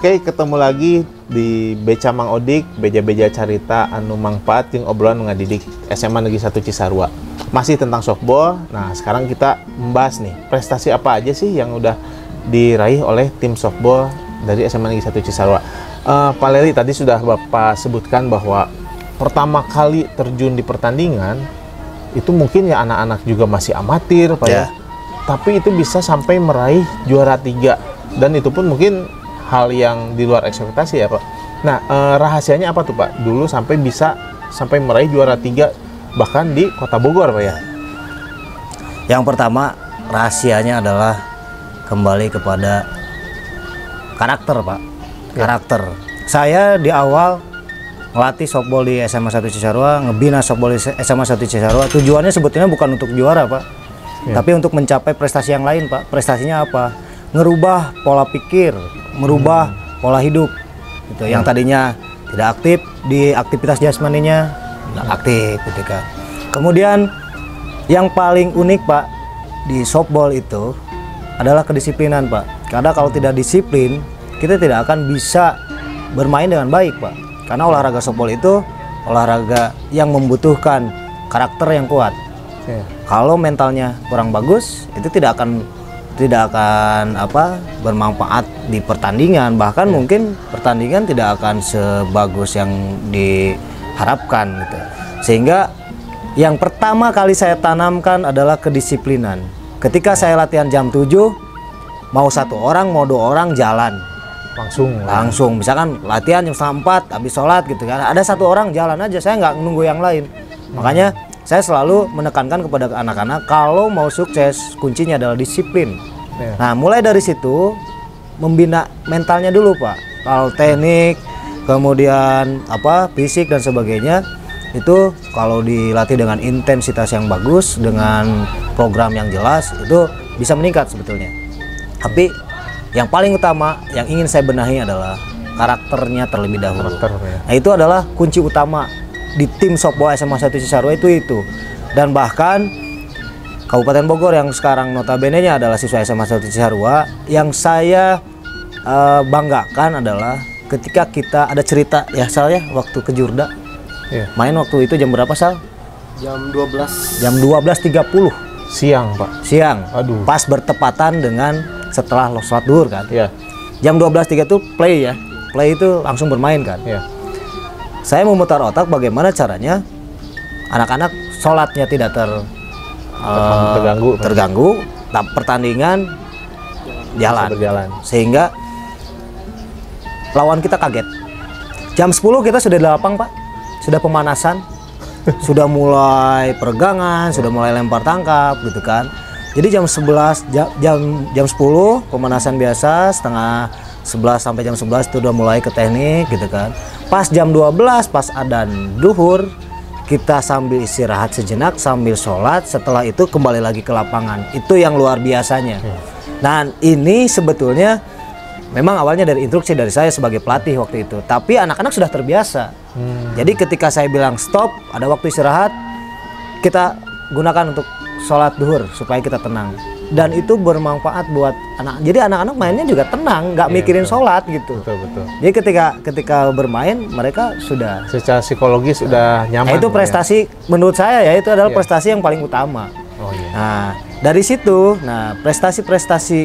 Oke, ketemu lagi di Beca Mang Odik, beja-beja carita anu mangfaat jeung obrolan ngadidik SMA Negeri 1 Cisarua. Masih tentang softball. Nah, sekarang kita membahas nih, prestasi apa aja sih yang udah diraih oleh tim softball dari SMA Negeri 1 Cisarua. Pak Leli, tadi sudah Bapak sebutkan bahwa pertama kali terjun di pertandingan itu mungkin ya anak-anak juga masih amatir, Pak ya. Tapi itu bisa sampai meraih juara 3, dan itu pun mungkin hal yang di luar ekspektasi ya, Pak. Nah, rahasianya apa tuh, Pak? Dulu sampai bisa sampai meraih juara 3 bahkan di Kota Bogor, Pak ya. Yang pertama, rahasianya adalah kembali kepada karakter, Pak. Karakter. Saya di awal ngelatih softball di SMA 1 Cisarua, ngebina softball di SMA 1 Cisarua. Tujuannya sebetulnya bukan untuk juara, Pak. Tapi untuk mencapai prestasi yang lain, Pak. Prestasinya apa? Ngerubah pola pikir, merubah pola hidup. Gitu. Yang tadinya tidak aktif di aktivitas jasmaninya, aktif gitu kan. Kemudian yang paling unik, Pak, di softball itu adalah kedisiplinan, Pak. Karena kalau tidak disiplin, kita tidak akan bisa bermain dengan baik, Pak. Karena olahraga softball itu olahraga yang membutuhkan karakter yang kuat. Kalau mentalnya kurang bagus, itu tidak akan bermanfaat di pertandingan. Bahkan mungkin pertandingan tidak akan sebagus yang diharapkan gitu. Sehingga yang pertama kali saya tanamkan adalah kedisiplinan. Ketika saya latihan jam 7, mau 1 orang mau 2 orang jalan langsung. Misalkan latihan jam 4 habis sholat gitu kan, ada 1 orang jalan aja, saya nggak nunggu yang lain. Makanya saya selalu menekankan kepada anak-anak, kalau mau sukses kuncinya adalah disiplin. Nah, mulai dari situ membina mentalnya dulu, Pak. Kalau teknik, kemudian fisik dan sebagainya, itu kalau dilatih dengan intensitas yang bagus, dengan program yang jelas, itu bisa meningkat sebetulnya. Tapi yang paling utama yang ingin saya benahi adalah karakternya terlebih dahulu. Nah, itu adalah kunci utama di tim softball SMA 1 Cisarua itu. Dan bahkan Kabupaten Bogor yang sekarang notabene-nya adalah siswa SMA 1 Cisarua, yang saya banggakan adalah ketika kita ada cerita ya, Sal ya, waktu ke Jurda. Main waktu itu jam berapa, Sal? Jam 12. Jam 12.30 siang, Pak. Siang. Aduh. Pas bertepatan dengan setelah sholat duhur kan. Jam 12.30 itu play ya. Play itu langsung bermain kan. Saya memutar otak bagaimana caranya anak-anak sholatnya tidak terganggu, pertandingan jalan. Sehingga lawan kita kaget. Jam 10 kita sudah di lapang, Pak. Sudah pemanasan, sudah mulai peregangan, sudah mulai lempar tangkap gitu kan. Jadi jam 11 jam 10 pemanasan biasa, setengah 11 sampai jam 11 itu udah mulai ke teknik gitu kan. Pas jam 12 pas adzan duhur, kita sambil istirahat sejenak sambil sholat, setelah itu kembali lagi ke lapangan. Itu yang luar biasanya. Dan ini sebetulnya memang awalnya dari instruksi dari saya sebagai pelatih waktu itu, tapi anak-anak sudah terbiasa. Jadi ketika saya bilang stop, ada waktu istirahat, kita gunakan untuk sholat duhur supaya kita tenang. Dan itu bermanfaat buat anak. Jadi anak-anak mainnya juga tenang, nggak mikirin sholat gitu. Betul. Jadi ketika bermain mereka sudah secara psikologis sudah nyaman. Nah, itu prestasi menurut saya ya, itu adalah prestasi yang paling utama. Nah, dari situ, prestasi-prestasi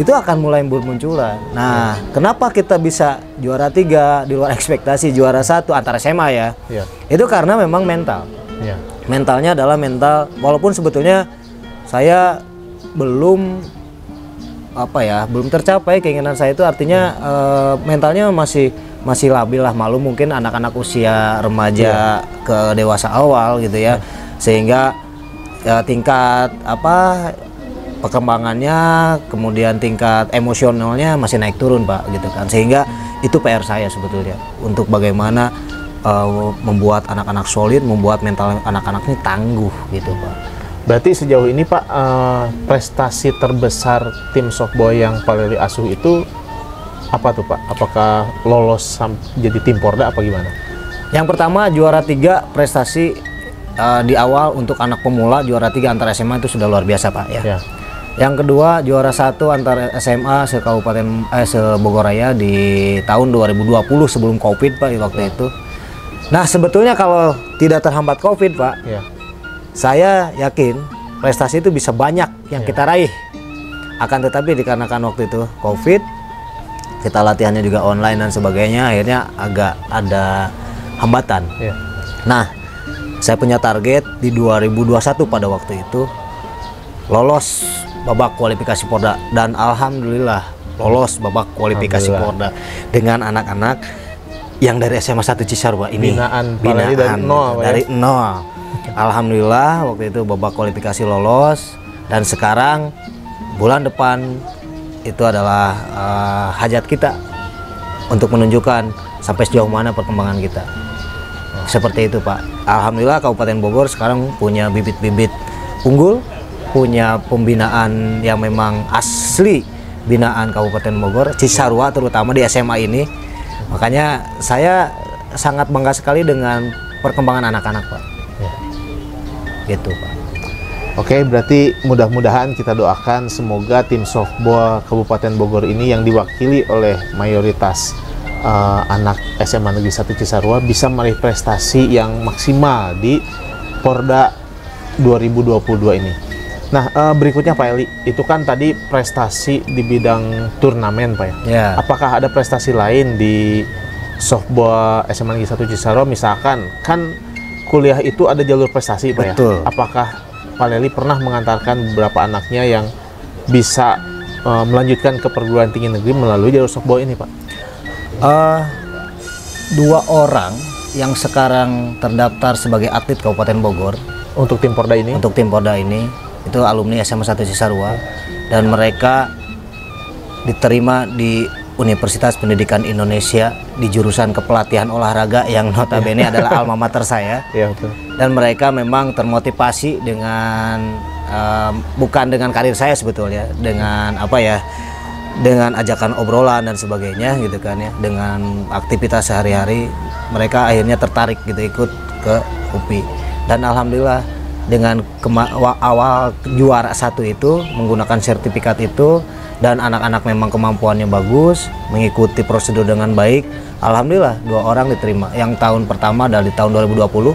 itu akan mulai bermunculan. Nah, kenapa kita bisa juara 3 di luar ekspektasi, juara 1 antar SMA ya? Itu karena memang mental. Mentalnya adalah mental, walaupun sebetulnya saya belum tercapai keinginan saya itu, artinya mentalnya masih labil lah, malu mungkin anak-anak usia remaja ke dewasa awal gitu ya, sehingga tingkat perkembangannya, kemudian tingkat emosionalnya masih naik turun, Pak, gitu kan. Sehingga itu PR saya sebetulnya, untuk bagaimana membuat anak-anak solid, membuat mental anak-anak ini tangguh gitu, Pak. Berarti sejauh ini, Pak, prestasi terbesar tim softball yang Pak Leli asuh itu apa tuh, Pak? Apakah lolos jadi tim Porda apa gimana? Yang pertama juara 3 prestasi di awal untuk anak pemula, juara 3 antar SMA itu sudah luar biasa, Pak ya. Yang kedua juara 1 antar SMA se-Kabupaten se-Bogor Raya di tahun 2020 sebelum Covid Pak waktu itu. Nah sebetulnya kalau tidak terhambat Covid Pak, saya yakin prestasi itu bisa banyak yang kita raih. Akan tetapi dikarenakan waktu itu Covid, kita latihannya juga online dan sebagainya, akhirnya agak ada hambatan. Nah saya punya target di 2021 pada waktu itu lolos babak kualifikasi Porda, dan alhamdulillah lolos babak kualifikasi Porda dengan anak-anak yang dari SMA 1 Cisarua ini, binaan dari nol. Alhamdulillah waktu itu babak kualifikasi lolos, dan sekarang bulan depan itu adalah hajat kita untuk menunjukkan sampai sejauh mana perkembangan kita. Seperti itu Pak. Alhamdulillah Kabupaten Bogor sekarang punya bibit-bibit unggul, punya pembinaan yang memang asli binaan Kabupaten Bogor, Cisarua terutama di SMA ini. Makanya saya sangat bangga sekali dengan perkembangan anak-anak Pak. Gitu Pak. Oke, berarti mudah-mudahan kita doakan semoga tim softball Kabupaten Bogor ini yang diwakili oleh mayoritas anak SMA Negeri 1 Cisarua bisa meraih prestasi yang maksimal di Porda 2022 ini. Nah, berikutnya Pak Eli, itu kan tadi prestasi di bidang turnamen Pak ya. Apakah ada prestasi lain di softball SMA Negeri 1 Cisarua? Misalkan kan kuliah itu ada jalur prestasi Pak ya. Apakah Pak Eli pernah mengantarkan beberapa anaknya yang bisa melanjutkan ke perguruan tinggi negeri melalui jalur softball ini Pak? 2 orang yang sekarang terdaftar sebagai atlet Kabupaten Bogor untuk tim Porda ini? Untuk tim Porda ini itu alumni SMA 1 Cisarua, dan mereka diterima di Universitas Pendidikan Indonesia di jurusan kepelatihan olahraga yang notabene adalah alma mater saya. Betul. Dan mereka memang termotivasi dengan bukan dengan karir saya sebetulnya, dengan apa ya, dengan ajakan obrolan dan sebagainya gitu kan ya, dengan aktivitas sehari-hari mereka akhirnya tertarik gitu ikut ke UPI. Dan alhamdulillah dengan awal juara 1 itu menggunakan sertifikat itu, dan anak-anak memang kemampuannya bagus, mengikuti prosedur dengan baik, alhamdulillah 2 orang diterima. Yang tahun pertama dari tahun 2020,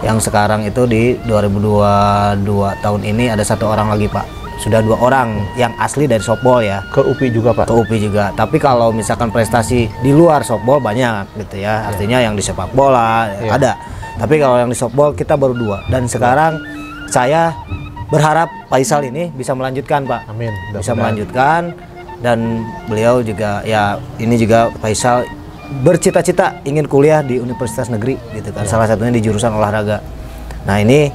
yang sekarang itu di 2022 tahun ini ada 1 orang lagi Pak. Sudah 2 orang yang asli dari softball ya. Ke UPI juga Pak? Ke UPI juga. Tapi kalau misalkan prestasi di luar softball banyak gitu ya. Artinya yang di sepak bola ada. Tapi kalau yang di softball kita baru 2. Dan sekarang saya berharap Faisal ini bisa melanjutkan Pak. Amin. Bisa melanjutkan, dan beliau juga ya, ini juga Faisal bercita-cita ingin kuliah di Universitas Negeri gitu kan. Salah satunya di jurusan olahraga. Nah ini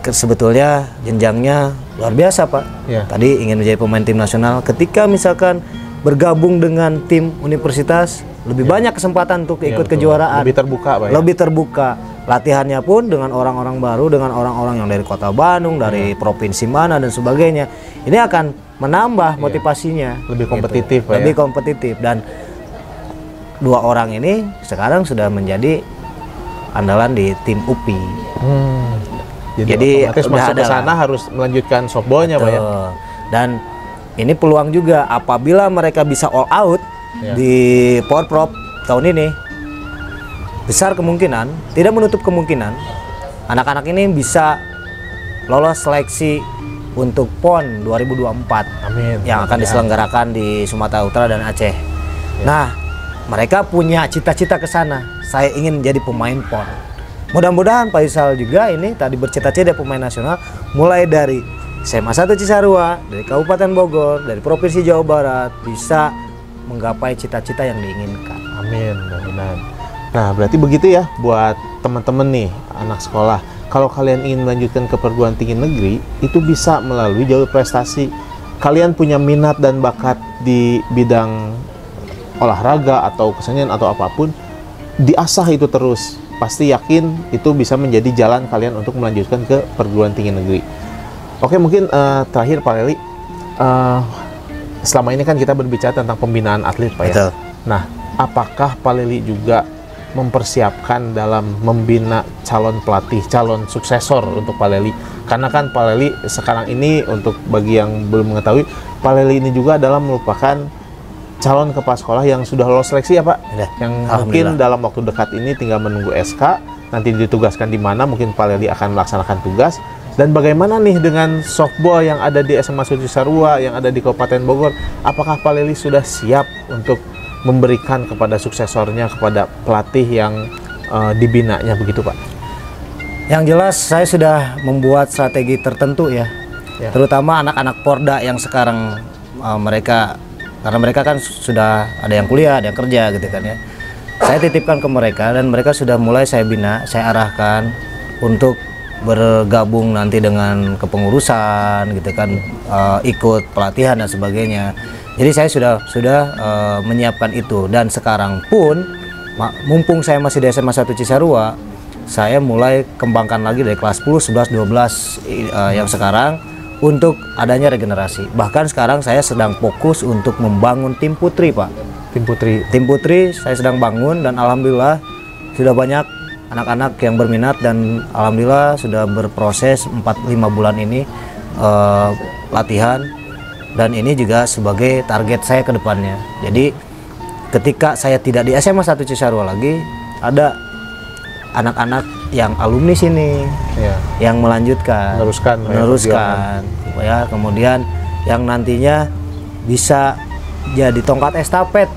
sebetulnya jenjangnya luar biasa Pak. Tadi ingin menjadi pemain tim nasional, ketika misalkan bergabung dengan tim universitas lebih banyak kesempatan untuk ikut kejuaraan. Lebih terbuka Pak ya? Lebih terbuka. Latihannya pun dengan orang-orang baru, dengan orang-orang yang dari kota Bandung, dari provinsi mana dan sebagainya. Ini akan menambah motivasinya. Lebih kompetitif Pak ya? Lebih kompetitif. Dan 2 orang ini sekarang sudah menjadi andalan di tim UPI. Jadi otomatis masuk ke sana harus melanjutkan softballnya Pak ya? Dan ini peluang juga apabila mereka bisa all out di Porprov tahun ini, besar kemungkinan, tidak menutup kemungkinan anak-anak ini bisa lolos seleksi untuk PON 2024. Amin. Yang akan diselenggarakan di Sumatera Utara dan Aceh. Nah, mereka punya cita-cita ke sana. Saya ingin menjadi pemain PON. Mudah-mudahan Faisal juga ini tadi bercita-cita pemain nasional, mulai dari SMA 1 Cisarua, dari Kabupaten Bogor, dari Provinsi Jawa Barat, bisa menggapai cita-cita yang diinginkan. Amin, mudah-mudahan. Nah, berarti begitu ya buat teman-teman nih, anak sekolah. Kalau kalian ingin melanjutkan ke perguruan tinggi negeri, itu bisa melalui jalur prestasi. Kalian punya minat dan bakat di bidang olahraga atau kesenian atau apapun, diasah itu terus. Pasti yakin itu bisa menjadi jalan kalian untuk melanjutkan ke perguruan tinggi negeri. Oke, mungkin terakhir Pak Leli, selama ini kan kita berbicara tentang pembinaan atlet Pak ya. Nah, apakah Pak Leli juga mempersiapkan dalam membina calon pelatih, calon suksesor untuk Pak Lely? Karena kan Pak Lely sekarang ini, untuk bagi yang belum mengetahui, Pak Lely ini juga adalah merupakan calon kepala sekolah yang sudah lolos seleksi ya Pak? Ya, Yang mungkin dalam waktu dekat ini tinggal menunggu SK, nanti ditugaskan di mana, mungkin Pak Lely akan melaksanakan tugas. Dan bagaimana nih dengan softball yang ada di SMA Suci Sarua, yang ada di Kabupaten Bogor? Apakah Pak Lely sudah siap untuk memberikan kepada suksesornya, kepada pelatih yang dibinanya begitu Pak? Yang jelas saya sudah membuat strategi tertentu ya. Terutama anak-anak Porda yang sekarang karena mereka kan sudah ada yang kuliah, ada yang kerja gitu kan ya. Saya titipkan ke mereka dan mereka sudah mulai saya bina, saya arahkan untuk bergabung nanti dengan kepengurusan gitu kan, ikut pelatihan dan sebagainya. Jadi saya sudah menyiapkan itu, dan sekarang pun mumpung saya masih di SMA 1 Cisarua, saya mulai kembangkan lagi dari kelas 10, 11, 12 yang sekarang untuk adanya regenerasi. Bahkan sekarang saya sedang fokus untuk membangun tim putri Pak. Tim putri saya sedang bangun, dan alhamdulillah sudah banyak anak-anak yang berminat, dan alhamdulillah sudah berproses 4-5 bulan ini latihan, dan ini juga sebagai target saya ke depannya. Jadi ketika saya tidak di SMA 1 Cisarua lagi, ada anak-anak yang alumni sini yang melanjutkan, meneruskan ya, kemudian yang nantinya bisa jadi tongkat estafet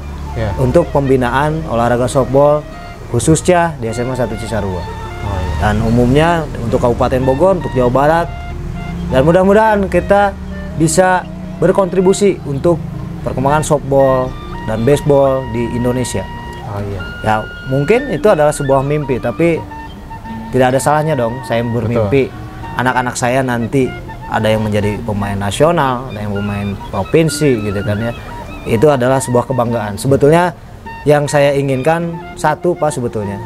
untuk pembinaan olahraga softball khususnya di SMA 1 Cisarua. Dan umumnya untuk Kabupaten Bogor, untuk Jawa Barat, dan mudah-mudahan kita bisa berkontribusi untuk perkembangan softball dan baseball di Indonesia. Ya mungkin itu adalah sebuah mimpi, tapi tidak ada salahnya dong saya bermimpi anak-anak saya nanti ada yang menjadi pemain nasional, ada yang pemain provinsi gitu kan ya. Itu adalah sebuah kebanggaan. Sebetulnya yang saya inginkan satu Pak, sebetulnya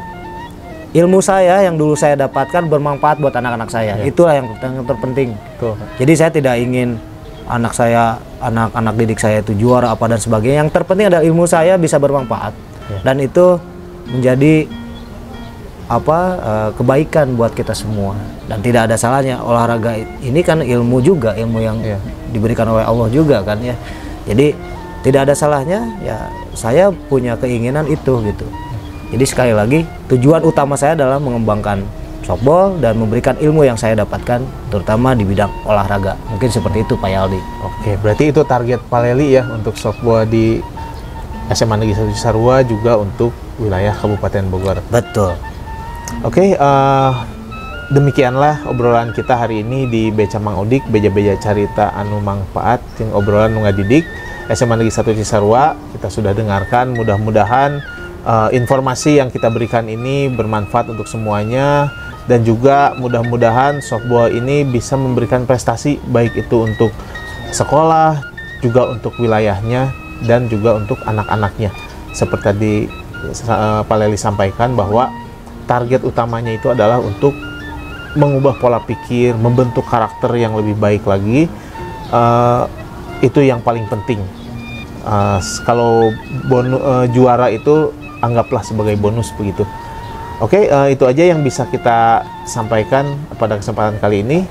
ilmu saya yang dulu saya dapatkan bermanfaat buat anak-anak saya. Itulah yang terpenting. Jadi saya tidak ingin anak saya, anak-anak didik saya itu juara apa dan sebagainya. Yang terpenting adalah ilmu saya bisa bermanfaat, dan itu menjadi kebaikan buat kita semua. Dan tidak ada salahnya, olahraga ini kan ilmu juga, ilmu yang diberikan oleh Allah juga kan ya. Jadi tidak ada salahnya ya, saya punya keinginan itu gitu. Jadi sekali lagi, tujuan utama saya adalah mengembangkan softball dan memberikan ilmu yang saya dapatkan, terutama di bidang olahraga. Mungkin seperti itu Pak Yaldi. Oke, berarti itu target Pak Lely ya untuk softball di SMA Negeri 1 Cisarua, juga untuk wilayah Kabupaten Bogor. Betul. Oke, demikianlah obrolan kita hari ini di Beca Mang Odik, beja-beja carita anu mangfaat, yang obrolan nu ngadidik SMA Negeri 1 Cisarua. Kita sudah dengarkan, mudah-mudahan informasi yang kita berikan ini bermanfaat untuk semuanya, dan juga mudah-mudahan softball ini bisa memberikan prestasi, baik itu untuk sekolah, juga untuk wilayahnya, dan juga untuk anak-anaknya. Seperti tadi Pak Lely sampaikan bahwa target utamanya itu adalah untuk mengubah pola pikir, membentuk karakter yang lebih baik lagi. Itu yang paling penting. Kalau juara itu anggaplah sebagai bonus begitu. Oke, itu aja yang bisa kita sampaikan pada kesempatan kali ini.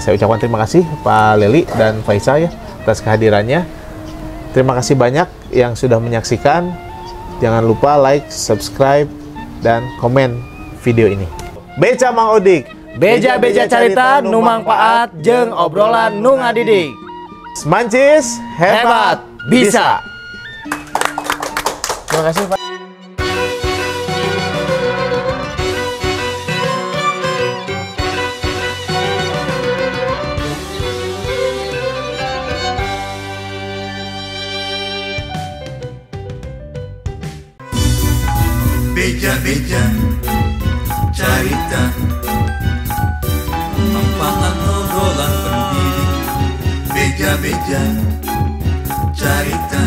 Saya ucapkan terima kasih Pak Lely dan Faisal ya atas kehadirannya. Terima kasih banyak yang sudah menyaksikan. Jangan lupa like, subscribe, dan komen video ini. Beca Mang Odik, Beja-beja carita nu mangfaat jeung obrolan nu ngadidik. Semancis, hebat, bisa. Terima kasih Pak. Beja-beja carita manfaat obrolan pendidik. Beja-beja carita